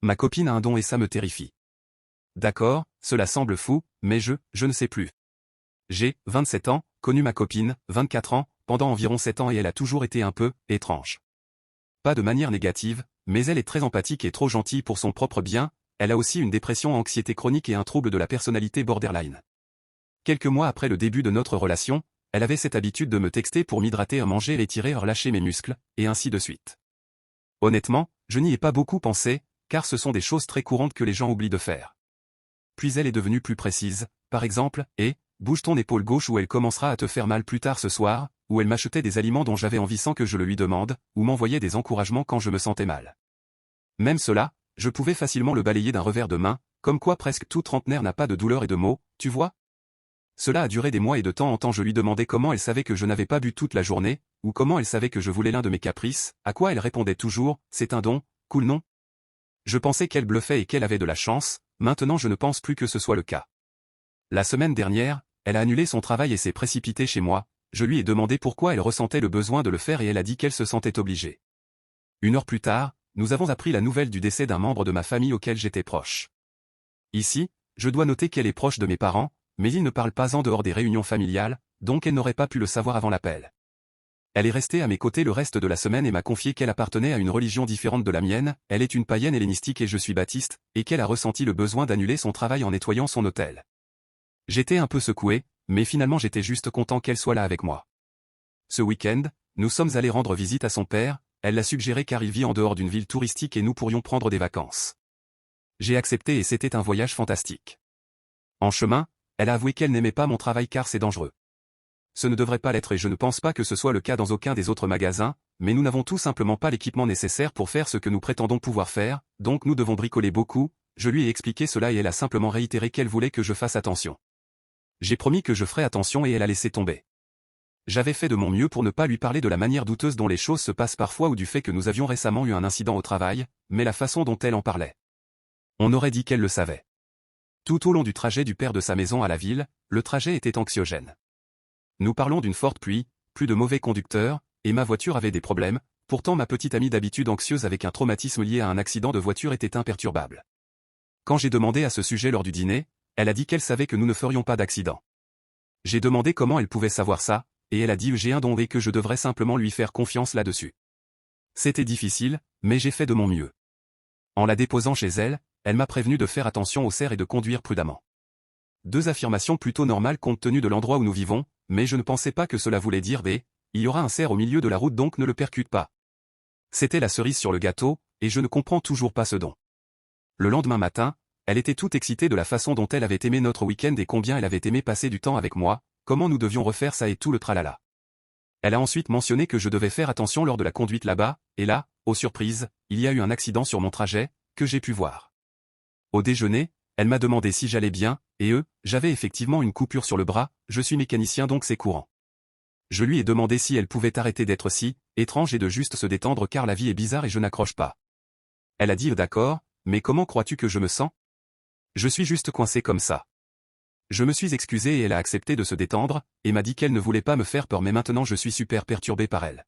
Ma copine a un don et ça me terrifie. D'accord, cela semble fou, mais je ne sais plus. J'ai, 27 ans, connu ma copine, 24 ans, pendant environ 7 ans et elle a toujours été un peu étrange. Pas de manière négative, mais elle est très empathique et trop gentille pour son propre bien, elle a aussi une dépression, anxiété chronique et un trouble de la personnalité borderline. Quelques mois après le début de notre relation, elle avait cette habitude de me texter pour m'hydrater, à manger, l'étirer, relâcher mes muscles, et ainsi de suite. Honnêtement, je n'y ai pas beaucoup pensé, car ce sont des choses très courantes que les gens oublient de faire. Puis elle est devenue plus précise, par exemple, bouge ton épaule gauche ou elle commencera à te faire mal plus tard ce soir, ou elle m'achetait des aliments dont j'avais envie sans que je le lui demande, ou m'envoyait des encouragements quand je me sentais mal. Même cela, je pouvais facilement le balayer d'un revers de main, comme quoi presque tout trentenaire n'a pas de douleur et de maux, tu vois? Cela a duré des mois et de temps en temps je lui demandais comment elle savait que je n'avais pas bu toute la journée, ou comment elle savait que je voulais l'un de mes caprices, à quoi elle répondait toujours, c'est un don, cool non? Je pensais qu'elle bluffait et qu'elle avait de la chance, maintenant je ne pense plus que ce soit le cas. La semaine dernière, elle a annulé son travail et s'est précipitée chez moi, je lui ai demandé pourquoi elle ressentait le besoin de le faire et elle a dit qu'elle se sentait obligée. 1 heure plus tard, nous avons appris la nouvelle du décès d'un membre de ma famille auquel j'étais proche. Ici, je dois noter qu'elle est proche de mes parents, mais ils ne parlent pas en dehors des réunions familiales, donc elle n'aurait pas pu le savoir avant l'appel. Elle est restée à mes côtés le reste de la semaine et m'a confié qu'elle appartenait à une religion différente de la mienne, elle est une païenne hellénistique et je suis baptiste, et qu'elle a ressenti le besoin d'annuler son travail en nettoyant son hôtel. J'étais un peu secoué, mais finalement j'étais juste content qu'elle soit là avec moi. Ce week-end, nous sommes allés rendre visite à son père, elle l'a suggéré car il vit en dehors d'une ville touristique et nous pourrions prendre des vacances. J'ai accepté et c'était un voyage fantastique. En chemin, elle a avoué qu'elle n'aimait pas mon travail car c'est dangereux. Ce ne devrait pas l'être et je ne pense pas que ce soit le cas dans aucun des autres magasins, mais nous n'avons tout simplement pas l'équipement nécessaire pour faire ce que nous prétendons pouvoir faire, donc nous devons bricoler beaucoup, je lui ai expliqué cela et elle a simplement réitéré qu'elle voulait que je fasse attention. J'ai promis que je ferais attention et elle a laissé tomber. J'avais fait de mon mieux pour ne pas lui parler de la manière douteuse dont les choses se passent parfois ou du fait que nous avions récemment eu un incident au travail, mais la façon dont elle en parlait. On aurait dit qu'elle le savait. Tout au long du trajet du père de sa maison à la ville, le trajet était anxiogène. Nous parlons d'une forte pluie, plus de mauvais conducteurs, et ma voiture avait des problèmes, pourtant ma petite amie d'habitude anxieuse avec un traumatisme lié à un accident de voiture était imperturbable. Quand j'ai demandé à ce sujet lors du dîner, elle a dit qu'elle savait que nous ne ferions pas d'accident. J'ai demandé comment elle pouvait savoir ça, et elle a dit j'ai un don et que je devrais simplement lui faire confiance là-dessus. C'était difficile, mais j'ai fait de mon mieux. En la déposant chez elle, elle m'a prévenu de faire attention aux serres et de conduire prudemment. 2 affirmations plutôt normales compte tenu de l'endroit où nous vivons, mais je ne pensais pas que cela voulait dire il y aura un cerf au milieu de la route donc ne le percute pas. C'était la cerise sur le gâteau, et je ne comprends toujours pas ce don. Le lendemain matin, elle était toute excitée de la façon dont elle avait aimé notre week-end et combien elle avait aimé passer du temps avec moi, comment nous devions refaire ça et tout le tralala. Elle a ensuite mentionné que je devais faire attention lors de la conduite là-bas, et là, aux surprises, il y a eu un accident sur mon trajet, que j'ai pu voir. Au déjeuner, elle m'a demandé si j'allais bien, et j'avais effectivement une coupure sur le bras, je suis mécanicien donc c'est courant. Je lui ai demandé si elle pouvait arrêter d'être si étrange et de juste se détendre car la vie est bizarre et je n'accroche pas. Elle a dit d'accord, mais comment crois-tu que je me sens? Je suis juste coincé comme ça. Je me suis excusé et elle a accepté de se détendre, et m'a dit qu'elle ne voulait pas me faire peur mais maintenant je suis super perturbé par elle.